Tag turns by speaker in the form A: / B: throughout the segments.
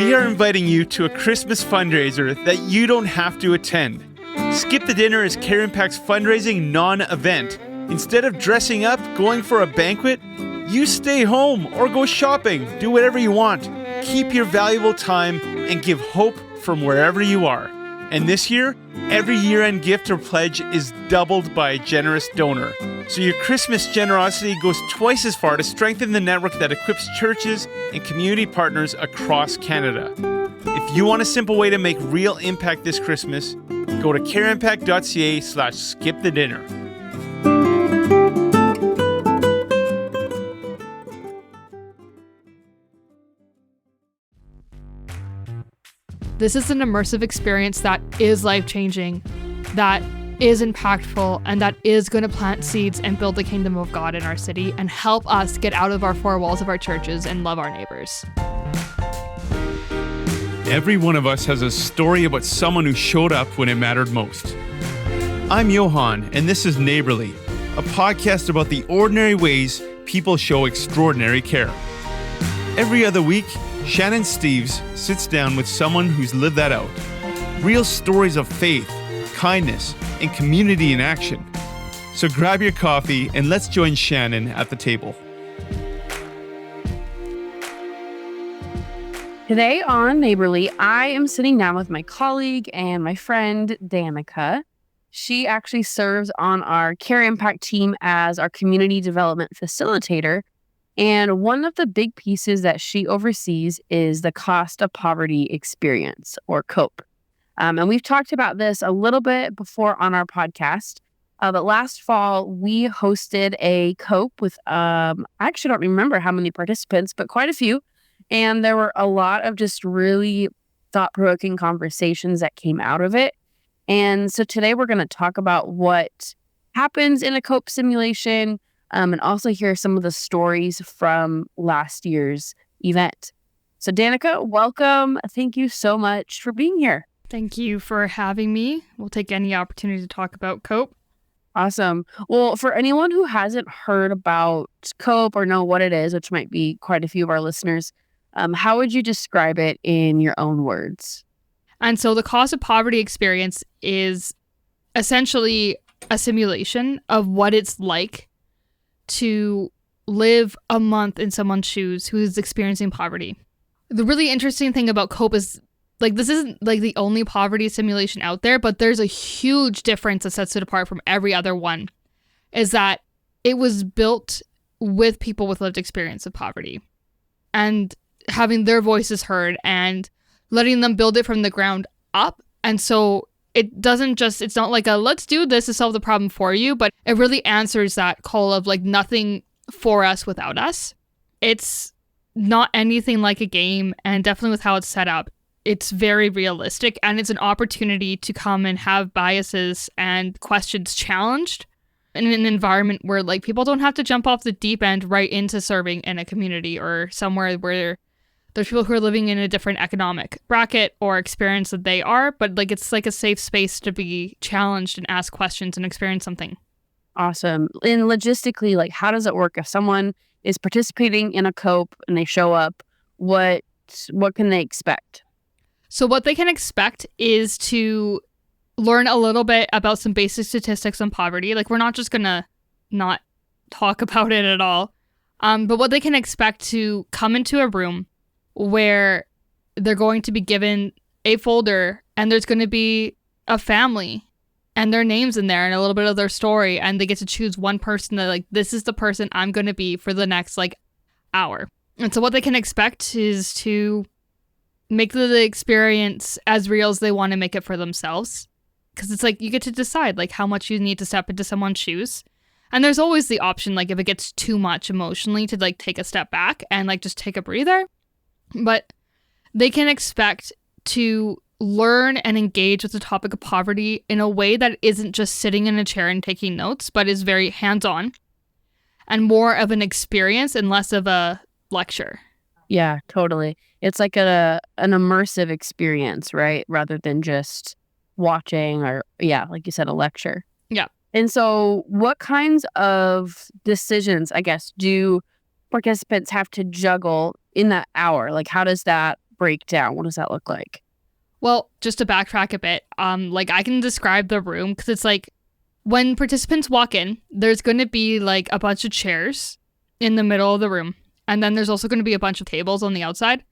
A: we are inviting you to a Christmas fundraiser that you don't have to attend. Skip the Dinner is CareImpact's fundraising non-event. Instead of dressing up, going for a banquet, you stay home or go shopping. Do whatever you want. Keep your valuable time and give hope from wherever you are. And this year, every year-end gift or pledge is doubled by a generous donor. So your Christmas generosity goes twice as far to strengthen the network that equips churches and community partners across Canada. If you want a simple way to make real impact this Christmas, go to careimpact.ca/skipthedinner.
B: This is an immersive experience that is life-changing, that is impactful, and that is going to plant seeds and build the kingdom of God in our city and help us get out of our four walls of our churches and love our neighbors.
A: Every one of us has a story about someone who showed up when it mattered most. I'm Johan, and this is Neighbourly, a podcast about the ordinary ways people show extraordinary care. Every other week, Shannon Steves sits down with someone who's lived that out. Real stories of faith, kindness, and community in action. So grab your coffee and let's join Shannon at the table.
C: Today on Neighbourly, I am sitting down with my colleague and my friend, Danika. She actually serves on our CareImpact team as our community development facilitator. And one of the big pieces that she oversees is the cost of poverty experience, or COPE. And we've talked about this a little bit before on our podcast. But last fall, we hosted a COPE with, I actually don't remember how many participants, but quite a few. And there were a lot of just really thought-provoking conversations that came out of it. And so today we're going to talk about what happens in a COPE simulation, and also hear some of the stories from last year's event. So Danika, welcome. Thank you so much for being here.
B: Thank you for having me. We'll take any opportunity to talk about COPE.
C: Awesome. Well, for anyone who hasn't heard about COPE or know what it is, which might be quite a few of our listeners, how would you describe it in your own words?
B: And so the cost of poverty experience is essentially a simulation of what it's like to live a month in someone's shoes who is experiencing poverty. The really interesting thing about COPE is, this isn't the only poverty simulation out there, but there's a huge difference that sets it apart from every other one, is that it was built with people with lived experience of poverty and having their voices heard and letting them build it from the ground up. And so it's not like let's do this to solve the problem for you, but it really answers that call of nothing for us without us. It's not anything like a game, and definitely with how it's set up, it's very realistic, and it's an opportunity to come and have biases and questions challenged in an environment where people don't have to jump off the deep end right into serving in a community or somewhere where there's people who are living in a different economic bracket or experience that they are, but it's a safe space to be challenged and ask questions and experience something.
C: Awesome. And logistically, how does it work? If someone is participating in a COPE and they show up, what can they expect?
B: So what they can expect is to learn a little bit about some basic statistics on poverty. We're not just going to not talk about it at all. But what they can expect to come into a room where they're going to be given a folder and there's going to be a family and their names in there and a little bit of their story, and they get to choose one person that this is the person I'm going to be for the next hour. And so what they can expect is to make the experience as real as they want to make it for themselves, because it's you get to decide how much you need to step into someone's shoes. And there's always the option if it gets too much emotionally to take a step back and just take a breather. But they can expect to learn and engage with the topic of poverty in a way that isn't just sitting in a chair and taking notes, but is very hands-on and more of an experience and less of a lecture.
C: Yeah, totally. It's an immersive experience, right? Rather than just watching or, like you said, a lecture.
B: Yeah.
C: And so what kinds of decisions, I guess, do participants have to juggle in that hour? How does that break down? What does that look like?
B: Well, just to backtrack a bit, like I can describe the room because it's like when participants walk in, there's going to be like a bunch of chairs in the middle of the room. And then there's also going to be a bunch of tables on the outside.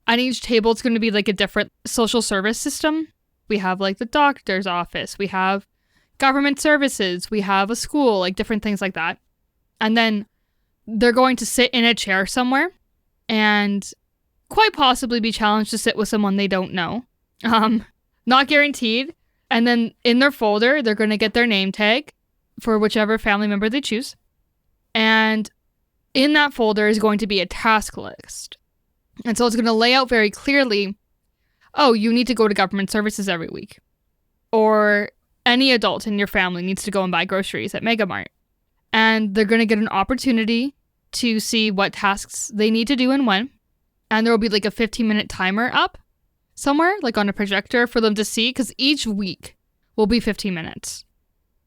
B: And each table is going to be like a different social service system. We have like the doctor's office. We have government services. We have a school, like different things like that. And then they're going to sit in a chair somewhere and quite possibly be challenged to sit with someone they don't know. Not guaranteed. And then in their folder, they're going to get their name tag for whichever family member they choose. And in that folder is going to be a task list. And so it's going to lay out very clearly, oh, you need to go to government services every week. Or any adult in your family needs to go and buy groceries at Megamart. And they're going to get an opportunity to see what tasks they need to do and when. And there will be like a 15-minute timer up somewhere, like on a projector for them to see, because each week will be 15 minutes.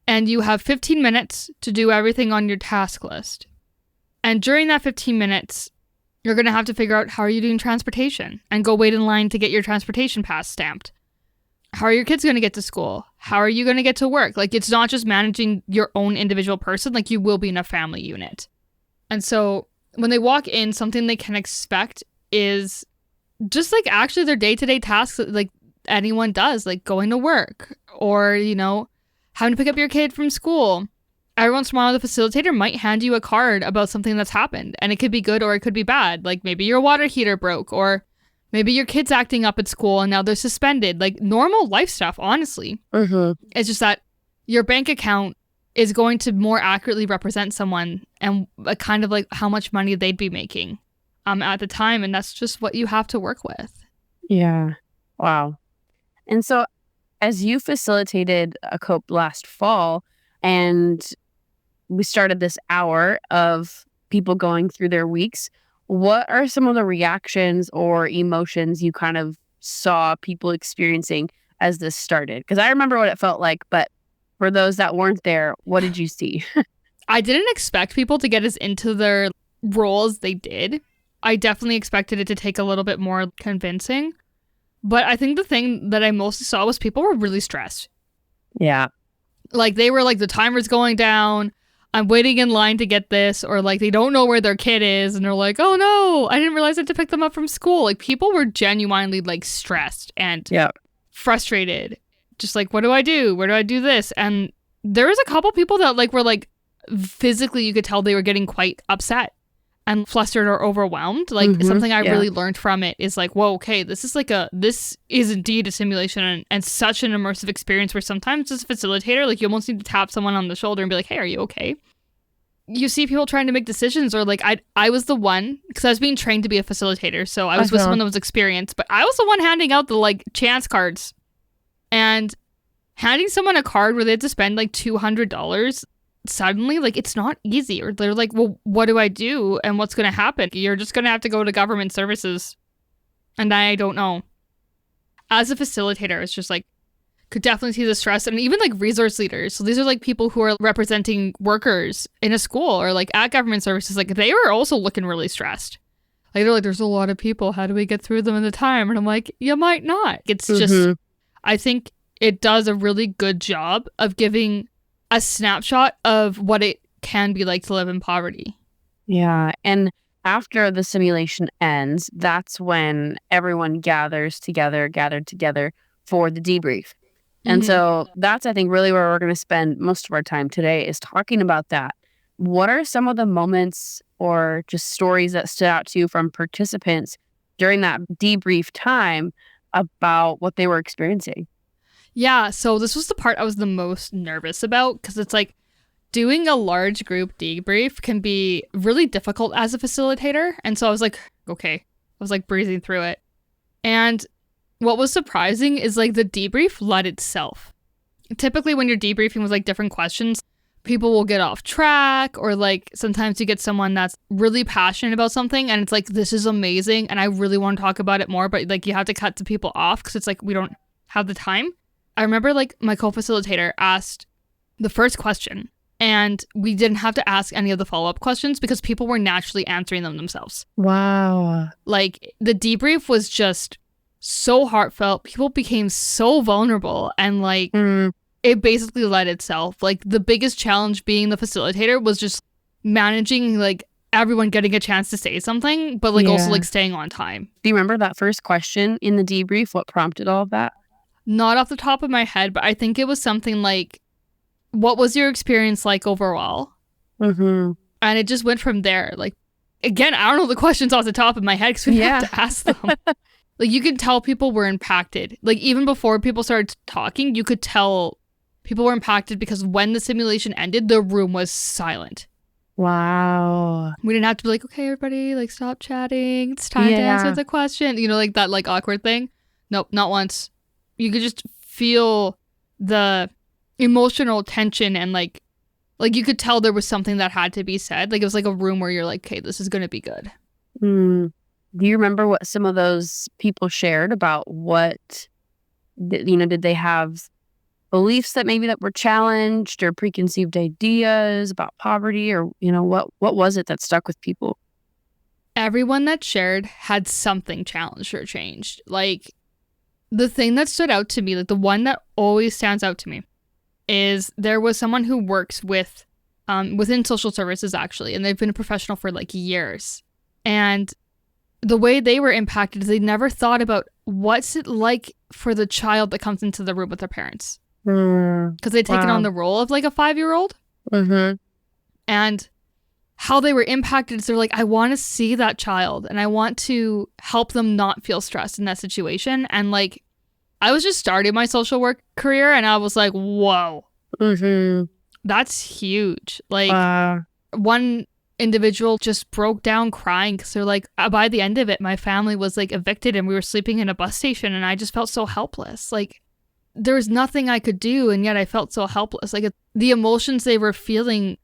B: And you have 15 minutes to do everything on your task list. And during that 15 minutes, you're going to have to figure out how are you doing transportation and go wait in line to get your transportation pass stamped. How are your kids going to get to school? How are you going to get to work? Like, it's not just managing your own individual person, like you will be in a family unit. And so when they walk in, something they can expect is just like actually their day-to-day tasks that like anyone does, like going to work or, you know, having to pick up your kid from school. Every once in a while, the facilitator might hand you a card about something that's happened, and it could be good or it could be bad. Like maybe your water heater broke, or maybe your kid's acting up at school and now they're suspended. Like normal life stuff, honestly. It's just that your bank account is going to more accurately represent someone and kind of like how much money they'd be making at the time. And that's just what you have to work with.
C: Yeah. Wow. And so as you facilitated a COPE last fall, and we started this hour of people going through their weeks, what are some of the reactions or emotions you kind of saw people experiencing as this started? Because I remember what it felt like, but for those that weren't there, what did you see?
B: I didn't expect people to get as into their role as they did. I definitely expected it to take a little bit more convincing. But I think the thing that I mostly saw was people were really stressed.
C: Yeah.
B: Like they were like, the timer's going down. I'm waiting in line to get this. Or like they don't know where their kid is. And they're like, oh no, I didn't realize I had to pick them up from school. Like people were genuinely like stressed and frustrated. Just like, what do I do? Where do I do this? And there was a couple people that like were like physically, you could tell they were getting quite upset and flustered or overwhelmed. Like something I really learned from it is like, whoa, okay, this is indeed a simulation and such an immersive experience where sometimes as a facilitator, like you almost need to tap someone on the shoulder and be like, hey, are you okay? You see people trying to make decisions, or like I was the one, because I was being trained to be a facilitator. So I was with someone that was experienced, but I was the one handing out the like chance cards. And handing someone a card where they had to spend like $200 suddenly, like it's not easy. Or they're like, well, what do I do? And what's going to happen? You're just going to have to go to government services. And I don't know. As a facilitator, it's just like, could definitely see the stress. And even like resource leaders. So these are like people who are representing workers in a school or like at government services. Like they were also looking really stressed. Like they're like, there's a lot of people. How do we get through them in the time? And I'm like, you might not. It's just, I think it does a really good job of giving a snapshot of what it can be like to live in poverty. Yeah.
C: And after the simulation ends, that's when everyone gathered together for the debrief. And so that's, I think, really where we're going to spend most of our time today is talking about that. What are some of the moments or just stories that stood out to you from participants during that debrief time about what they were experiencing?
B: Yeah, so this was the part I was the most nervous about, because it's like doing a large group debrief can be really difficult as a facilitator. And so I was like, okay, I was like breezing through it. And what was surprising is like the debrief led itself. Typically when you're debriefing with like different questions, people will get off track, or like sometimes you get someone that's really passionate about something and it's like, this is amazing and I really want to talk about it more, but like you have to cut the people off because it's like we don't have the time. I remember like my co-facilitator asked the first question And we didn't have to ask any of the follow-up questions because people were naturally answering them themselves.
C: Wow.
B: Like, the debrief was just so heartfelt. People became so vulnerable, and like it basically led itself. Like, the biggest challenge being the facilitator was just managing like everyone getting a chance to say something, but like also like staying on time.
C: Do you remember that first question in the debrief? What prompted all of that?
B: Not off the top of my head, but I think it was something like, what was your experience like overall? And it just went from there. Like, again, I don't know the questions off the top of my head because we didn't have to ask them. Like, you could tell people were impacted. Like, even before people started talking, you could tell people were impacted because when the simulation ended, the room was silent.
C: Wow.
B: We didn't have to be like, okay, everybody, like, stop chatting. It's time to answer the question. You know, like that like awkward thing. Nope, not once. You could just feel the emotional tension, and like you could tell there was something that had to be said. Like, it was like a room where you're like, okay, this is going to be good.
C: Do you remember what some of those people shared about what, did they have beliefs that maybe that were challenged, or preconceived ideas about poverty, or, what was it that stuck with people?
B: Everyone that shared had something challenged or changed. Like, the thing that stood out to me, like the one that always stands out to me, is there was someone who works with within social services, actually, and they've been a professional for like years. And the way they were impacted is they never thought about what's it like for the child that comes into the room with their parents. Because they'd taken on the role of like a 5-year-old. And how they were impacted is they're like, I want to see that child and I want to help them not feel stressed in that situation. And like, I was just starting my social work career and I was like, whoa, that's huge. Like, one individual just broke down crying because they're like, by the end of it, my family was like evicted and we were sleeping in a bus station and I just felt so helpless. Like, there was nothing I could do, and yet I felt so helpless. Like, the emotions they were feeling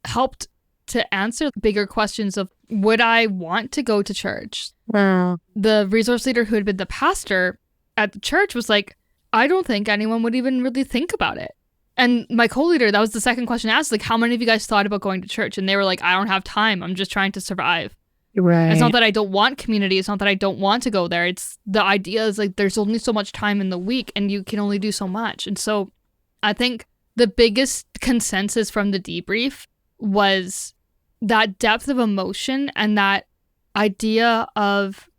B: helped to answer bigger questions of, would I want to go to church? The resource leader who had been the pastor at the church was like, I don't think anyone would even really think about it. And my co-leader, that was the second question asked, like, how many of you guys thought about going to church? And they were like, I don't have time. I'm just trying to survive.
C: Right.
B: It's not that I don't want community. It's not that I don't want to go there. It's the idea is like, there's only so much time in the week and you can only do so much. And so I think the biggest consensus from the debrief was that depth of emotion and that idea of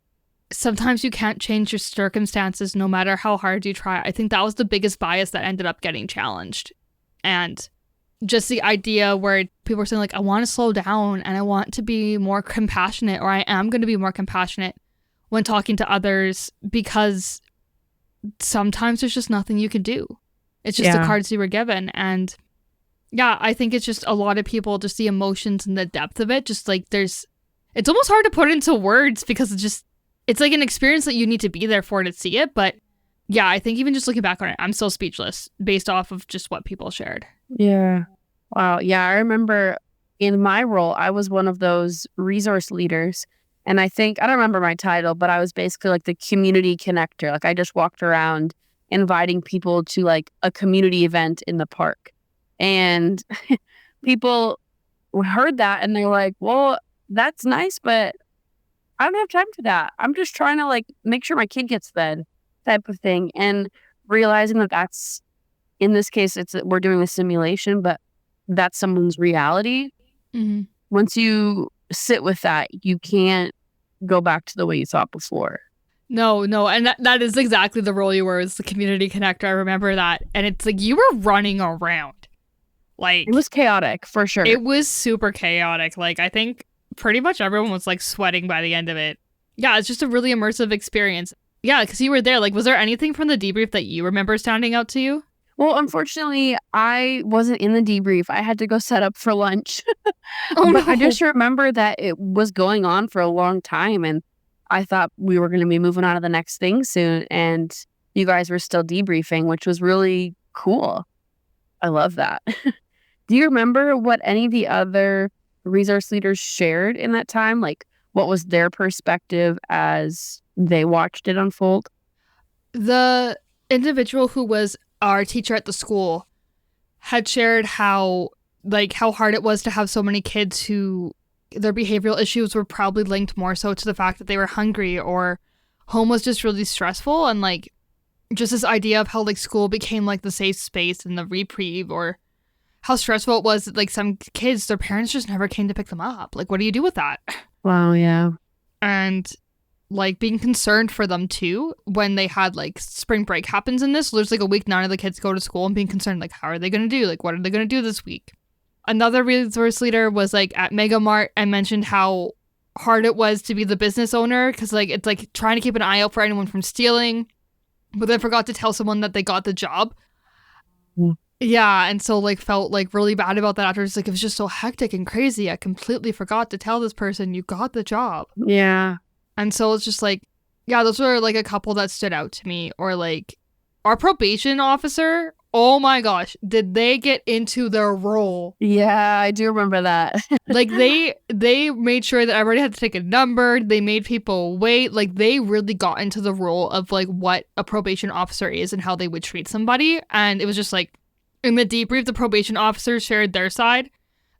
B: sometimes you can't change your circumstances no matter how hard you try. I think that was the biggest bias that ended up getting challenged. And just the idea where people were saying like, I want to slow down and I want to be more compassionate, or I am going to be more compassionate when talking to others, because sometimes there's just nothing you can do. It's just the cards you were given. And yeah, I think it's just a lot of people, just the emotions and the depth of it, just like it's almost hard to put into words because it's like an experience that you need to be there for to see it. But yeah, I think even just looking back on it, I'm still speechless based off of just what people shared.
C: Yeah. Wow. Yeah. I remember in my role, I was one of those resource leaders. And I don't remember my title, but I was basically like the community connector. Like, I just walked around inviting people to like a community event in the park. And people heard that and they're like, well, that's nice, but I don't have time for that. I'm just trying to like make sure my kid gets fed, type of thing. And realizing that that's, in this case, we're doing a simulation, but that's someone's reality. Once you sit with that, you can't go back to the way you thought before.
B: No. And that is exactly the role you were, as the community connector. I remember that. And it's like, you were running around. Like,
C: it was chaotic for sure.
B: It was super chaotic. Like, I think pretty much everyone was like sweating by the end of it. Yeah, it's just a really immersive experience. Yeah, because you were there. Like, was there anything from the debrief that you remember standing out to you?
C: Well, unfortunately, I wasn't in the debrief. I had to go set up for lunch. But I just remember that it was going on for a long time. And I thought we were going to be moving on to the next thing soon. And you guys were still debriefing, which was really cool. I love that. Do you remember what any of the other resource leaders shared in that time? Like, what was their perspective as they watched it unfold?
B: The individual who was our teacher at the school had shared how like how hard it was to have so many kids who their behavioral issues were probably linked more so to the fact that they were hungry or home was just really stressful, and like just this idea of how like school became like the safe space and the reprieve, or how stressful it was that like some kids, their parents just never came to pick them up. Like, what do you do with that?
C: Wow, yeah.
B: And like being concerned for them too when they had like spring break happens in this. So there's like a week none of the kids go to school, and being concerned like, how are they going to do? Like, what are they going to do this week? Another resource leader was like at Mega Mart and mentioned how hard it was to be the business owner, because like it's like trying to keep an eye out for anyone from stealing, but then forgot to tell someone that they got the job. Yeah, and so like felt like really bad about that after. It's like it was just so hectic and crazy. I completely forgot to tell this person you got the job.
C: Yeah.
B: And so it's just like, yeah, those were like a couple that stood out to me. Or like our probation officer, oh my gosh, did they get into their role?
C: Yeah, I do remember that.
B: Like they made sure that everybody had to take a number. They made people wait. Like they really got into the role of like what a probation officer is and how they would treat somebody. And it was just like in the debrief, the probation officer shared their side.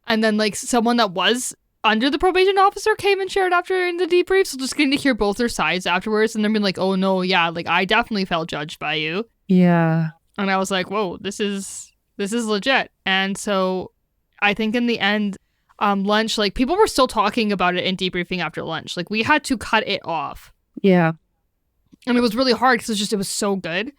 B: And then like someone that was under the probation officer came and shared after in the debrief. So just getting to hear both their sides afterwards, and then being like, oh no, yeah, like I definitely felt judged by you.
C: Yeah.
B: And I was like, whoa, this is legit. And so I think in the end, lunch, like people were still talking about it in debriefing after lunch. Like we had to cut it off.
C: Yeah.
B: And it was really hard because it was so good.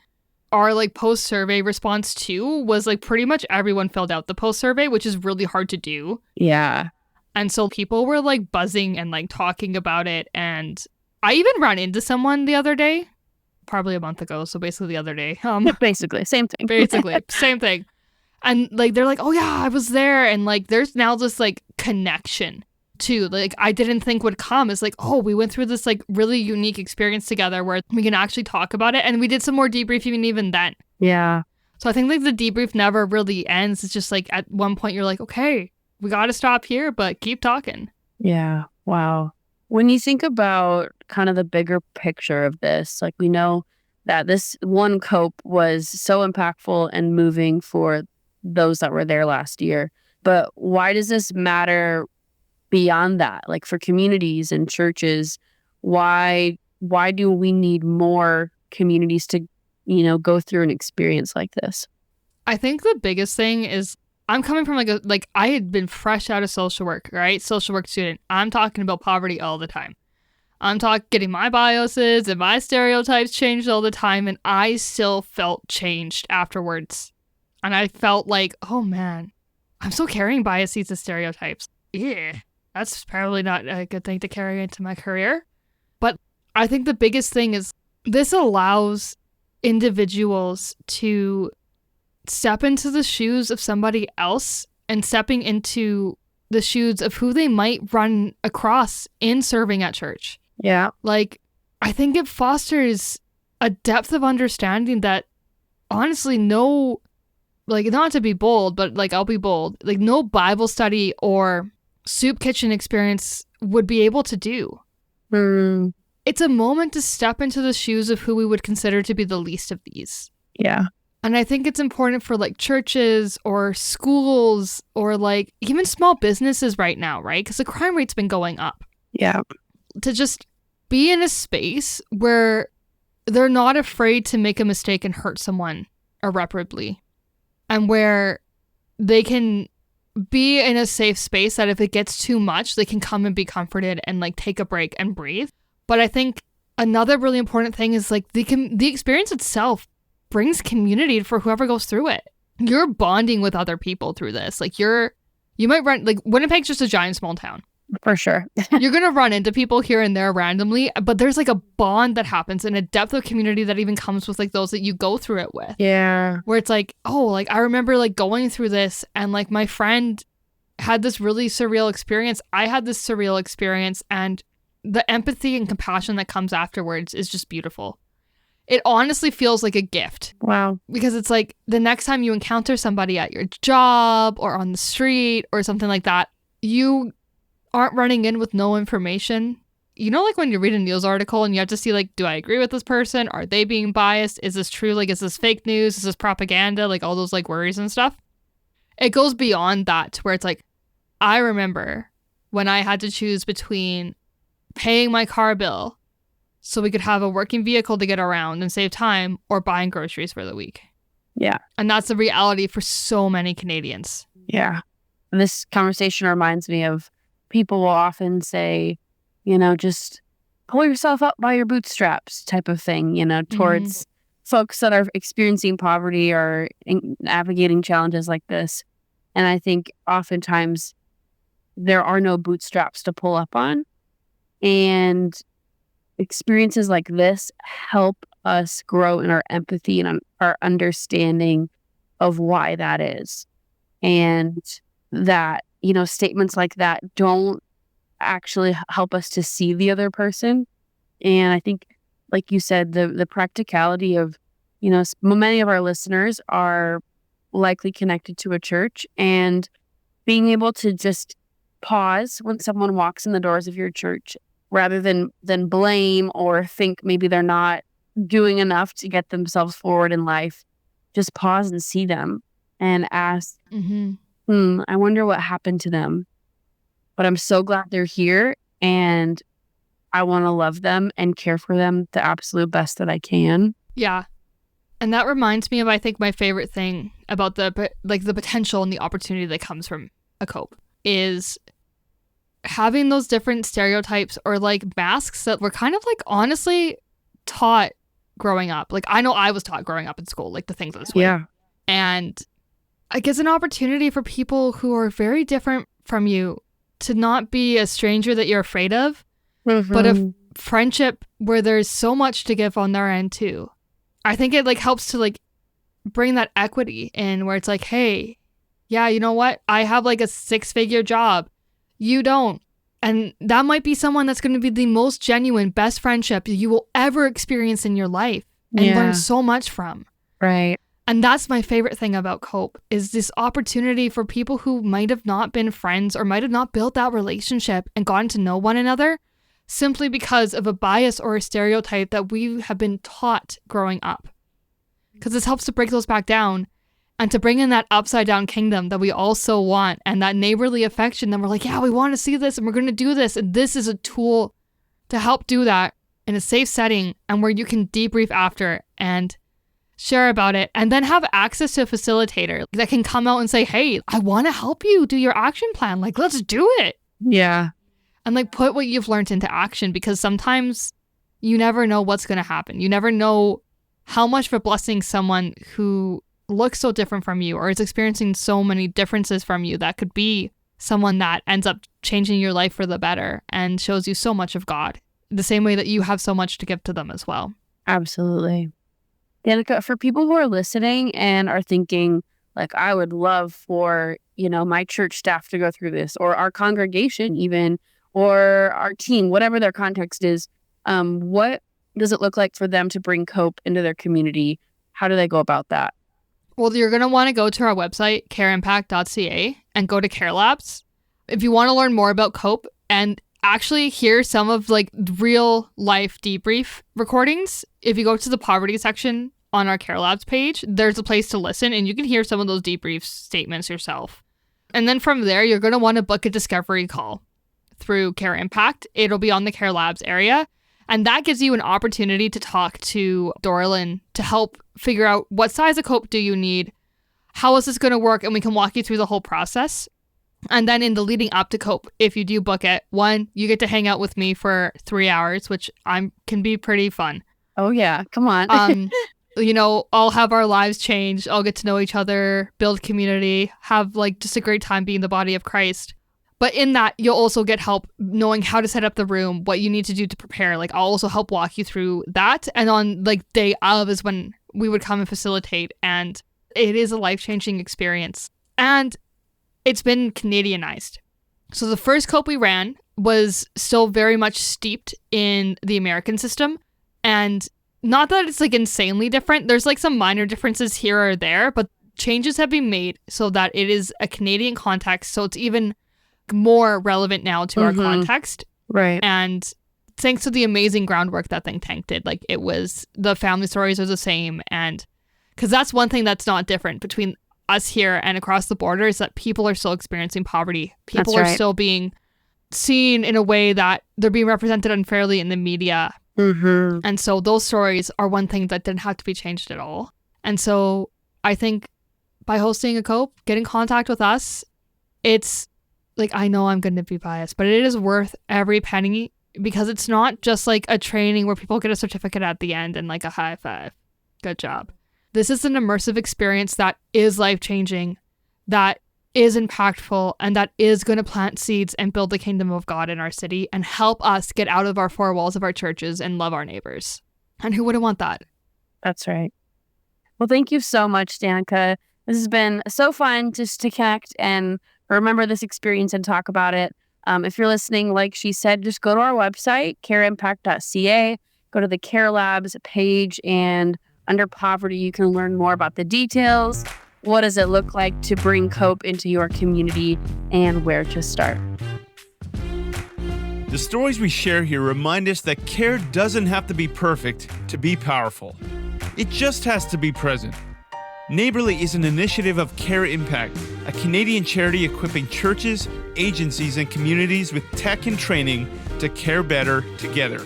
B: Our like post survey response too was like pretty much everyone filled out the post survey, which is really hard to do.
C: Yeah.
B: And so people were like buzzing and like talking about it. And I even ran into someone the other day, probably a month ago. So basically the other day.
C: Basically, same thing.
B: Basically, same thing. And like they're like, oh yeah, I was there. And like there's now this like connection too. Like I didn't think would come. It's like, oh, we went through this like really unique experience together where we can actually talk about it. And we did some more debriefing even then.
C: Yeah.
B: So I think like the debrief never really ends. It's just like at one point you're like, okay, we got to stop here, but keep talking.
C: Yeah. Wow. When you think about kind of the bigger picture of this, like we know that this one COPE was so impactful and moving for those that were there last year. But why does this matter beyond that? Like for communities and churches, why do we need more communities to, go through an experience like this?
B: I think the biggest thing is I'm coming from like I had been fresh out of social work, right? Social work student. I'm talking about poverty all the time. I'm getting my biases and my stereotypes changed all the time, and I still felt changed afterwards. And I felt like, oh man, I'm still carrying biases and stereotypes. Yeah, that's probably not a good thing to carry into my career. But I think the biggest thing is this allows individuals to step into the shoes of somebody else and stepping into the shoes of who they might run across in serving at church.
C: Yeah.
B: Like, I think it fosters a depth of understanding that honestly no, like, not to be bold, but like, I'll be bold, like no Bible study or soup kitchen experience would be able to do.
C: Mm.
B: It's a moment to step into the shoes of who we would consider to be the least of these.
C: Yeah.
B: And I think it's important for like churches or schools or like even small businesses right now, right? Because the crime rate's been going up.
C: Yeah.
B: To just be in a space where they're not afraid to make a mistake and hurt someone irreparably. And where they can be in a safe space that if it gets too much, they can come and be comforted and like take a break and breathe. But I think another really important thing is like the experience itself brings community for whoever goes through it. You're bonding with other people through this. Like you might run, like Winnipeg's just a giant small town.
C: For sure.
B: You're going to run into people here and there randomly, but there's like a bond that happens and a depth of community that even comes with like those that you go through it with.
C: Yeah.
B: Where it's like, oh, like I remember like going through this and like my friend had this really surreal experience. I had this surreal experience, and the empathy and compassion that comes afterwards is just beautiful. It honestly feels like a gift.
C: Wow. Because
B: it's like the next time you encounter somebody at your job or on the street or something like that, you aren't running in with no information. You know, like when you read a news article and you have to see like, do I agree with this person? Are they being biased? Is this true? Like, is this fake news? Is this propaganda? Like all those like worries and stuff. it goes beyond that to where it's like, I remember when I had to choose between paying my car bill so we could have a working vehicle to get around and save time, or buying groceries for the week.
C: Yeah.
B: And that's the reality for so many Canadians.
C: Yeah. This conversation reminds me of people will often say, just pull yourself up by your bootstraps type of thing, towards folks that are experiencing poverty or navigating challenges like this. And I think oftentimes there are no bootstraps to pull up on. And experiences like this help us grow in our empathy and our understanding of why that is. And that, statements like that don't actually help us to see the other person. And I think, like you said, the practicality of, many of our listeners are likely connected to a church, and being able to just pause when someone walks in the doors of your church, rather than blame or think maybe they're not doing enough to get themselves forward in life. Just pause and see them and ask, I wonder what happened to them. But I'm so glad they're here, and I want to love them and care for them the absolute best that I can.
B: Yeah. And that reminds me of, I think, my favorite thing about the potential and the opportunity that comes from a cope is having those different stereotypes or like masks that were kind of like honestly taught growing up. Like, I know I was taught growing up in school, like, to think this way.
C: Yeah.
B: And I guess an opportunity for people who are very different from you to not be a stranger that you're afraid of, but a friendship where there's so much to give on their end too. I think it like helps to like bring that equity in, where it's like, hey, yeah, you know what? I have like a 6-figure job. You don't. And that might be someone that's going to be the most genuine, best friendship you will ever experience in your life and learn so much from.
C: Right.
B: And that's my favorite thing about cope, is this opportunity for people who might have not been friends or might have not built that relationship and gotten to know one another simply because of a bias or a stereotype that we have been taught growing up. Because this helps to break those back down and to bring in that upside down kingdom that we also want, and that neighborly affection that we're like, yeah, we want to see this and we're going to do this. And this is a tool to help do that in a safe setting, and where you can debrief after and share about it, and then have access to a facilitator that can come out and say, hey, I want to help you do your action plan. Like, let's do it.
C: Yeah.
B: And like put what you've learned into action, because sometimes you never know what's going to happen. You never know how much of a blessing someone who looks so different from you or is experiencing so many differences from you, that could be someone that ends up changing your life for the better and shows you so much of God, the same way that you have so much to give to them as well.
C: Absolutely. Danika, for people who are listening and are thinking, like, I would love for, my church staff to go through this, or our congregation even, or our team, whatever their context is, what does it look like for them to bring cope into their community? How do they go about that?
B: Well, you're going to want to go to our website, CareImpact.ca, and go to Care Labs. If you want to learn more about cope and actually hear some of like real life debrief recordings, if you go to the poverty section on our Care Labs page, there's a place to listen, and you can hear some of those debrief statements yourself. And then from there, you're going to want to book a discovery call through Care Impact. It'll be on the Care Labs area. And that gives you an opportunity to talk to Dorlin to help figure out what size of cope do you need, how is this going to work, and we can walk you through the whole process. And then in the leading up to cope, if you do book it, 1, you get to hang out with me for 3 hours, which can be pretty fun.
C: Oh yeah, come on.
B: I'll have our lives change. I'll get to know each other, build community, have like just a great time being the body of Christ. But in that, you'll also get help knowing how to set up the room, what you need to do to prepare. Like, I'll also help walk you through that. And on like day of is when we would come and facilitate. And it is a life-changing experience. And it's been Canadianized. So the first cope we ran was still very much steeped in the American system. And not that it's like insanely different. There's like some minor differences here or there, but changes have been made so that it is a Canadian context. So it's even more relevant now to our context.
C: Right.
B: And thanks to the amazing groundwork that Think Tank did, like the family stories are the same. And because that's one thing that's not different between us here and across the border is that people are still experiencing poverty. People are still being seen in a way that they're being represented unfairly in the media.
C: Mm-hmm.
B: And so those stories are one thing that didn't have to be changed at all. And so I think by hosting a COPE, get in contact with us. It's like, I know I'm going to be biased, but it is worth every penny, because it's not just like a training where people get a certificate at the end and like a high five. Good job. This is an immersive experience that is life-changing, that is impactful, and that is going to plant seeds and build the kingdom of God in our city and help us get out of our four walls of our churches and love our neighbors. And who wouldn't want that?
C: That's right. Well, thank you so much, Danika. This has been so fun just to connect and remember this experience and talk about it. If you're listening, like she said, just go to our website, CareImpact.ca, go to the Care Labs page, and under poverty, you can learn more about the details. What does it look like to bring COPE into your community and where to start?
A: The stories we share here remind us that care doesn't have to be perfect to be powerful. It just has to be present. Neighbourly is an initiative of CareImpact, a Canadian charity equipping churches, agencies, and communities with tech and training to care better together.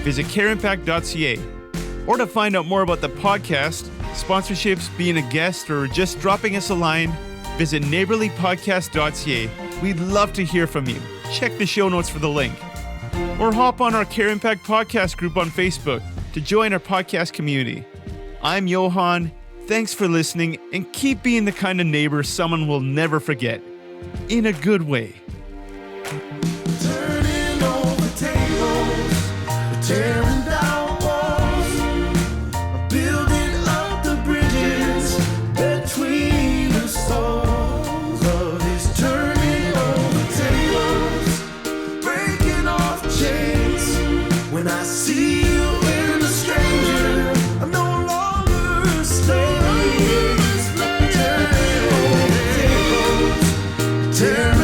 A: Visit careimpact.ca. Or to find out more about the podcast, sponsorships, being a guest, or just dropping us a line, visit neighbourlypodcast.ca. We'd love to hear from you. Check the show notes for the link. Or hop on our Care Impact podcast group on Facebook to join our podcast community. I'm Johan. Thanks for listening, and keep being the kind of neighbor someone will never forget. In a good way.
D: Turning over tables, tearing down walls, building up the bridges between the souls. Love is turning over tables, breaking off chains. When I see you in a stranger, I'm no longer a slave. Turning over tables,